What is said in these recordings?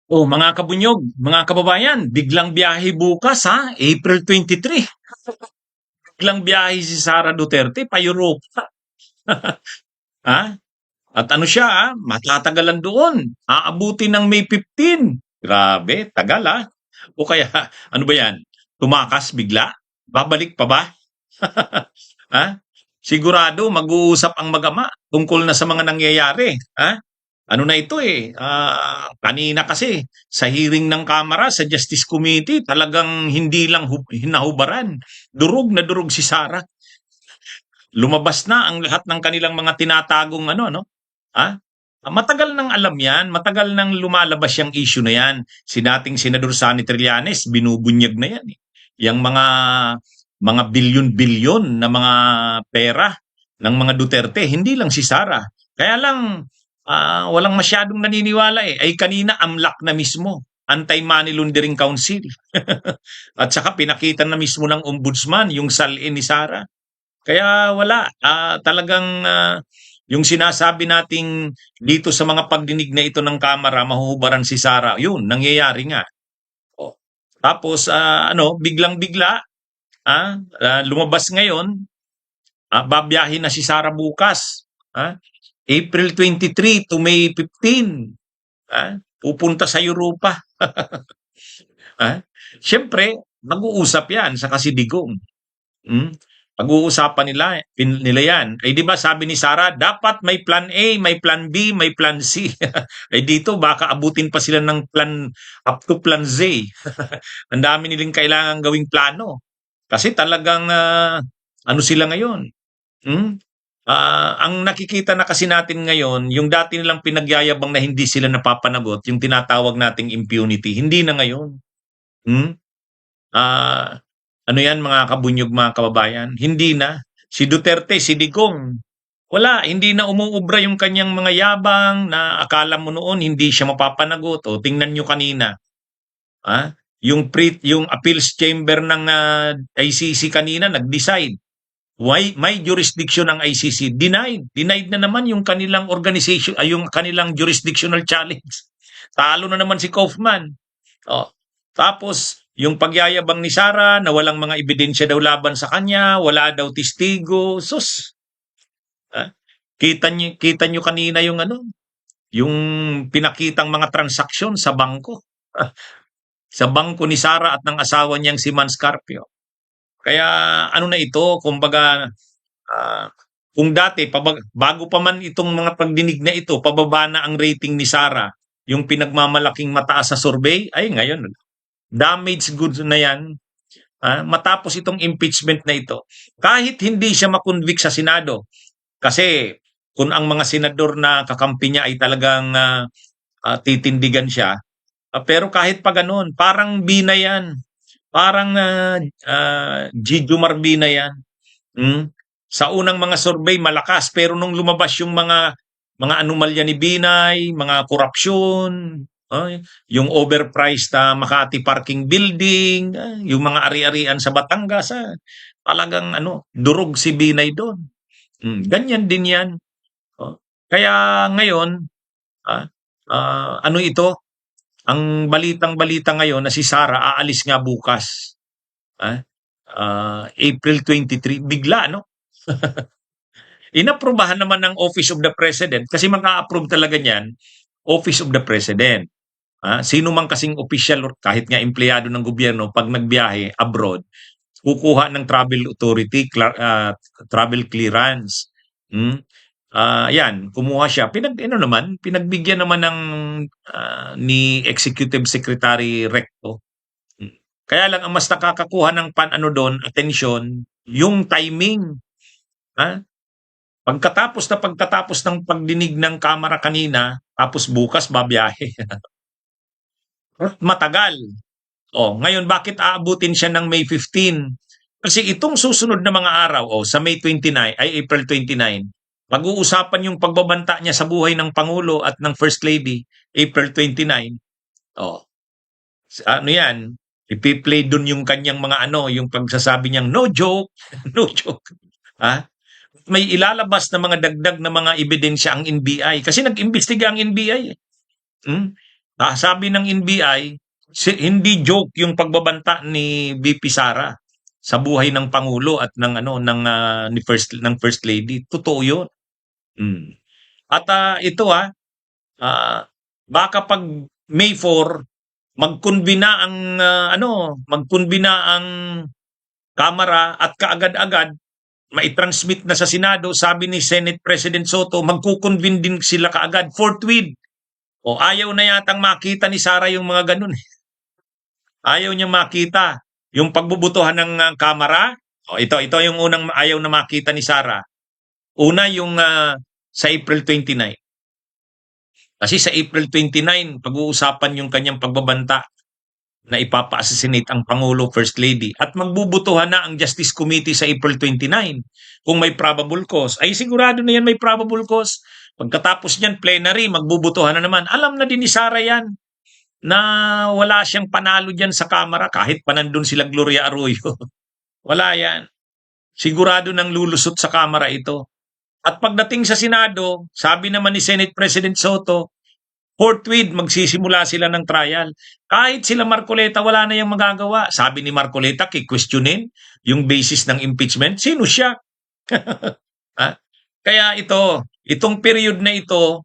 Oh, mga kabunyog, mga kababayan, biglang biyahe bukas ha, April 23. Biglang biyahe si Sara Duterte pa Europa. Ha? At ano siya ha, matatagalan doon. Aabuti ng May 15. Grabe, tagal ha. O kaya, ano ba yan? Tumakas bigla? Babalik pa ba? Ha? Sigurado mag-uusap ang magama tungkol na sa mga nangyayari. Ha? Ano na ito eh, kanina kasi sa hearing ng Kamara sa Justice Committee, talagang hindi lang hinahubaran. Durog na durog si Sara. Lumabas na ang lahat ng kanilang mga tinatagong ano, no? Ha? Matagal nang alam yan, matagal nang lumalabas yung issue na yan. Si dating Senador Sani Trillanes, binubunyag na yan. Eh. Yung mga bilyon-bilyon na mga pera ng mga Duterte, hindi lang si Sara. Kaya lang, walang masyadong naniniwala eh. Ay kanina, AMLAC na mismo. Anti-Money Laundering Council. At saka pinakita na mismo ng ombudsman yung salin ni Sara. Kaya wala, talagang yung sinasabi nating dito sa mga pagdinig na ito ng Kamara, mahuhubaran si Sara, yun, nangyayari nga. O, tapos, biglang-bigla, lumabas ngayon, babiyahin na si Sara bukas. April 23 to May 15. Pupunta sa Europa. Siyempre, mag-uusap yan sa Kasidigong. Hmm? Pag-uusapan nila yan. Eh di ba sabi ni Sara, dapat may plan A, may plan B, may plan C. Eh dito baka abutin pa sila ng plan up to plan Z. Ang dami nilang kailangan gawing plano. Kasi talagang ano sila ngayon? Hmm? Ang nakikita na kasi natin ngayon, yung dati nilang pinagyayabang na hindi sila napapanagot, yung tinatawag nating impunity, hindi na ngayon. Hmm? Ah, ano yan mga kabunyog mga kababayan? Hindi na. Si Duterte, si Digong, wala, hindi na umuubra yung kanyang mga yabang na akala mo noon hindi siya mapapanagot. O tingnan nyo kanina, yung appeals chamber ng ICC kanina nag-decide. Why may jurisdiction ng ICC? Denied. Denied na naman yung kanilang organization, yung kanilang jurisdictional challenge. Talo na naman si Kaufman. Oh. Tapos, yung pagyayabang ni Sara na walang mga ebidensya daw laban sa kanya, wala daw testigo. Sus. Ha? Kita nyo kanina yung yung pinakitang mga transaksyon sa bangko. Sa bangko ni Sara at ng asawa niyang si Man Scarpio. Kaya ano na ito, kumbaga, kung dati, bago pa man itong mga pagdinig na ito, pababa na ang rating ni Sara, yung pinagmamalaking mataas sa survey, ay ngayon, damaged goods na yan. Matapos itong impeachment na ito, kahit hindi siya makonvict sa Senado, kasi kung ang mga senador na kakampi niya ay talagang titindigan siya, pero kahit pa ganun, parang bina yan. Parang Gigi Marbina yan. Sa unang mga survey, malakas. Pero nung lumabas yung mga anomalya ni Binay, mga korupsyon, yung overpriced Makati Parking Building, yung mga ari-arian sa Batangas, talagang durog si Binay doon. Ganyan din yan. Kaya ngayon, ano ito? Ang balitang-balita ngayon na si Sara aalis nga bukas. April 23, bigla, no? Inaprubahan naman ng Office of the President kasi mag-a-approve talaga niyan, Office of the President. Sino man kasing official or kahit nga empleyado ng gobyerno pag nagbiyahe abroad, kukuha ng travel authority, travel clearance. Yan, kumuha siya. Pinagbigyan naman ng ni Executive Secretary Recto. Kaya lang ang mas nakakakuha ng atensyon, yung timing. Pagkatapos ng pagdinig ng Kamara kanina, tapos bukas babiyahe. Matagal. Ngayon bakit aabutin siya ng May 15? Kasi itong susunod na mga araw, sa May 29 ay April 29, pag-uusapan yung pagbabanta niya sa buhay ng Pangulo at ng First Lady, April 29. Ano yan? Ipi-play dun yung kanyang mga yung pagsasabi niyang no joke, no joke. May ilalabas na mga dagdag na mga ebidensya ang NBI kasi nag-imbestiga ang NBI. Sabi ng NBI, hindi joke yung pagbabanta ni VP Sara sa buhay ng pangulo at ng ano ng First Lady. Totoo 'yun. Mm. At ito baka pag May 4 magkumbina ang Kamara at kaagad-agad mai-transmit na sa Senado. Sabi ni Senate President Soto, magkukonvene din sila kaagad forthwith. O ayaw na yatang makita ni Sara yung mga ganun. Ayaw niya makita yung pagbubutuhan ng Kamara. O ito yung unang ayaw na makita ni Sara. Una yung sa April 29. Kasi sa April 29, pag-uusapan yung kanyang pagbabanta na ipapa-assassinate ang Pangulo, First Lady. At magbubutuhan na ang Justice Committee sa April 29 kung may probable cause. Ay sigurado na yan may probable cause. Pagkatapos niyan, plenary, magbubutuhan na naman. Alam na din ni Sara yan na wala siyang panalo dyan sa Kamara kahit pa nandun sila Gloria Arroyo. Wala yan. Sigurado nang lulusot sa Kamara ito. At pagdating sa Senado, sabi naman ni Senate President Soto, forthwith magsisimula sila ng trial. Kahit sila Marcoleta, wala na yung magagawa. Sabi ni Marcoleta, kikwestiyonin yung basis ng impeachment. Sino siya? Kaya itong period na ito,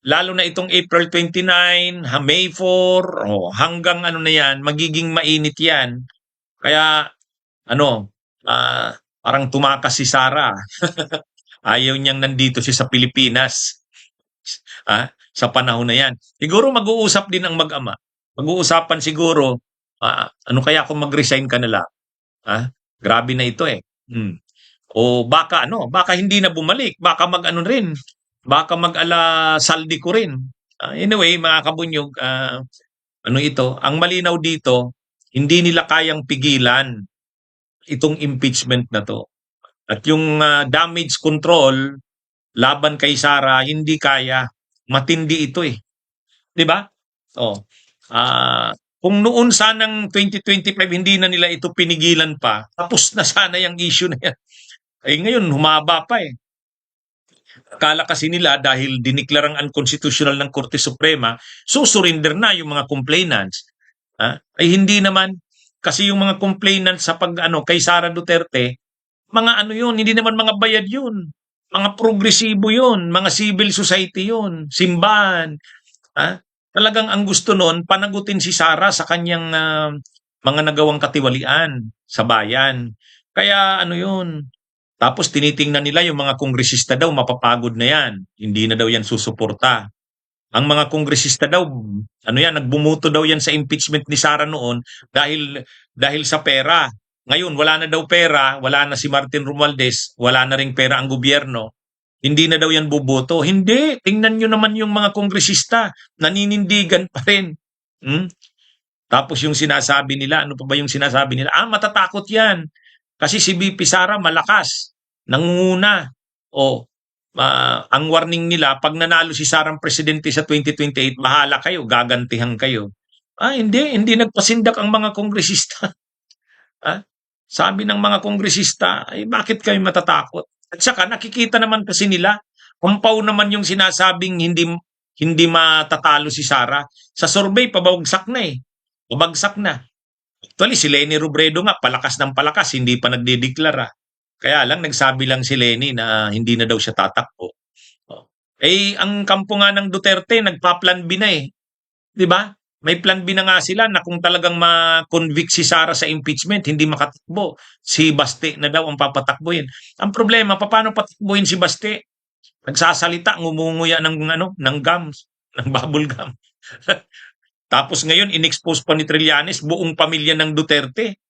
lalo na itong April 29, May 4, hanggang ano na yan, magiging mainit yan. Kaya, parang tumakas si Sara. Ayaw niyang nandito siya sa Pilipinas. Sa panahon na yan. Siguro mag-uusap din ang mag-ama. Mag-uusapan siguro, ano kaya kung mag-resign ka na lang? Grabe na ito eh. O baka hindi na bumalik. Baka mag-ano rin. Baka mag-ala saldi ko rin. Anyway, mga kabunyog, ang malinaw dito, hindi nila kayang pigilan itong impeachment na to. At yung damage control laban kay Sara, hindi kaya. Matindi ito eh. 'Di ba? Kung noon sanang 2025 hindi na nila ito pinigilan pa, tapos na sana yung issue na yan. Eh ngayon humaba pa eh. Akala kasi nila dahil diniklarang unconstitutional ng Korte Suprema, surrender na yung mga complainants. Ay hindi naman kasi yung mga complainants sa kay Sara Duterte, mga yun, hindi naman mga bayad yun. Mga progresibo yun, mga civil society yun, simbahan. Talagang ang gusto nun, panagutin si Sara sa kanyang mga nagawang katiwalian sa bayan. Kaya yun. Tapos tinitingnan nila yung mga kongresista daw, mapapagod na yan. Hindi na daw yan susuporta. Ang mga kongresista daw, nagbumuto daw yan sa impeachment ni Sara noon dahil sa pera. Ngayon, wala na daw pera, wala na si Martin Romualdez, wala na ring pera ang gobyerno. Hindi na daw yan buboto. Hindi. Tingnan nyo naman yung mga kongresista. Naninindigan pa rin. Tapos yung sinasabi nila, ano pa ba yung sinasabi nila? Matatakot yan. Kasi si VP Sara malakas. Nangunguna. Ang warning nila, pag nanalo si Sarang presidente sa 2028, bahala kayo, gagantihan kayo. Hindi nagpasindak ang mga kongresista. Sabi ng mga kongresista, bakit kayo matatakot? At saka nakikita naman kasi nila, kumpaw naman yung sinasabing hindi matatalo si Sara. Sa survey, pabagsak na eh. Pabagsak na. Actually, si Leni Robredo nga, palakas ng palakas, hindi pa nagdedeklara. Kaya lang, nagsabi lang si Leni na hindi na daw siya tatakbo. Ang kampo nga ng Duterte, nagpa-plan B na eh. Di ba? May plan B na nga sila na kung talagang ma-convict si Sara sa impeachment, hindi makatakbo. Si Baste na daw ang papatakbuhin. Ang problema, paano patakbuhin si Baste? Nagsasalita, ngumunguya ng gums, ng bubble gum. Tapos ngayon, in-expose pa ni Trillanes, buong pamilya ng Duterte.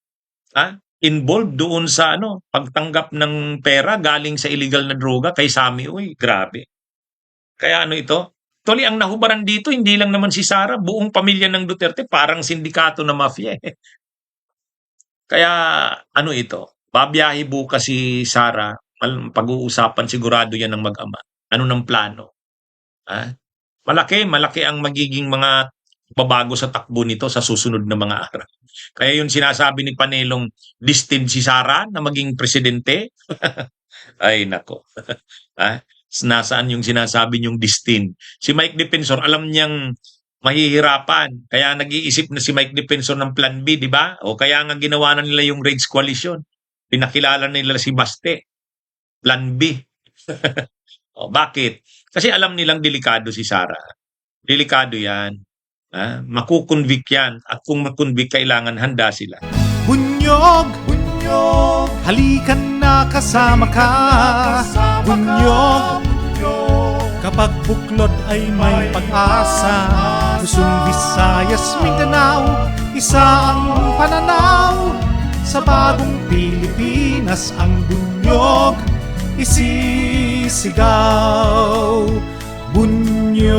Involved doon sa pagtanggap ng pera galing sa illegal na droga kay Sami. Uy, grabe. Kaya ito? Actually, ang nahubaran dito, hindi lang naman si Sara, buong pamilya ng Duterte, parang sindikato na mafia. Kaya ito? Babiyahe bukas si Sara, pag-uusapan sigurado yan ng mag-ama. Ano ng plano? Malaki ang magiging mga babago sa takbo nito sa susunod na mga araw. Kaya yung sinasabi ni Panelong, destined si Sara na maging presidente? Ay, nako. Nasaan yung sinasabi niyong destined? Si Mike Defensor, alam niyang mahihirapan. Kaya nag-iisip na si Mike Defensor ng Plan B, di ba? O kaya nga ginawa na nila yung Rage Coalition. Pinakilala nila si Baste. Plan B. O, bakit? Kasi alam nilang delikado si Sara. Delikado yan. Makukonvict yan. At kung makonvict, kailangan handa sila. Bunyog, bunyog, halikan na kasama ka. Bunyog, kapag buklod ay may pag-asa. Luzon, Visayas, Mindanao, isa ang pananaw. Sa bagong Pilipinas ang bunyog isisigaw. Bunyog,